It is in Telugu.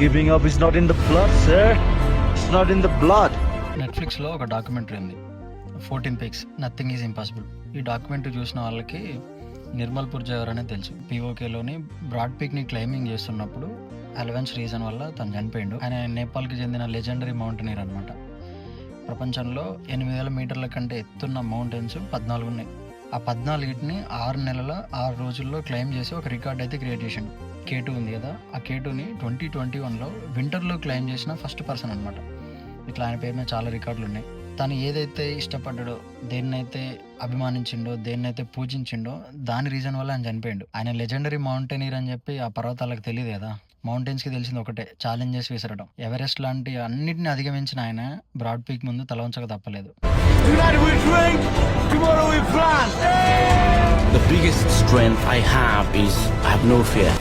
Giving up is not in the blood, sir. It's not in the blood. నెట్ఫ్లిక్స్లో ఒక డాక్యుమెంటరీ ఉంది, 14 పిక్స్ నథింగ్ ఈజ్ ఇంపాసిబుల్. ఈ డాక్యుమెంటరీ చూసిన వాళ్ళకి నిర్మల్ పుర్జా ఎవరనే తెలుసు. పీఓకేలోని బ్రాడ్ పీక్ని క్లైంబింగ్ చేస్తున్నప్పుడు అలవెన్స్ రీజన్ వల్ల తను చనిపోయిండు. ఆయన నేపాల్కి చెందిన లెజెండరీ మౌంటైనర్ అనమాట. ప్రపంచంలో 8,000 మీటర్ల కంటే ఎత్తున్న మౌంటైన్స్ 14 ఉన్నాయి. ఆ 14ని 6 నెలల 6 రోజుల్లో క్లైమ్ చేసి ఒక రికార్డ్ అయితే క్రియేట్ చేసిండు. K2 ఉంది కదా, ఆ K2ని 2021లో వింటర్లో క్లైమ్ చేసిన ఫస్ట్ పర్సన్ అనమాట. ఇట్లా ఆయన పేరు మీద చాలా రికార్డులు ఉన్నాయి. తను ఏదైతే ఇష్టపడ్డాడో, దేన్నైతే అభిమానించిండో, దేన్నైతే పూజించిండో దాని రీజన్ వల్ల ఆయన చనిపోయిండు. ఆయన లెజెండరీ మౌంటైనర్ అని చెప్పి ఆ పర్వతాలకు తెలియదు కదా. మౌంటైన్స్కి తెలిసింది ఒకటే, ఛాలెంజెస్ విసరడం. ఎవరెస్ట్ లాంటి అన్నిటిని అధిగమించిన ఆయన బ్రాడ్ పీక్ ముందు తల వంచక తప్పలేదు. Tonight we drink, tomorrow we plan. The biggest strength I have is I have no fear.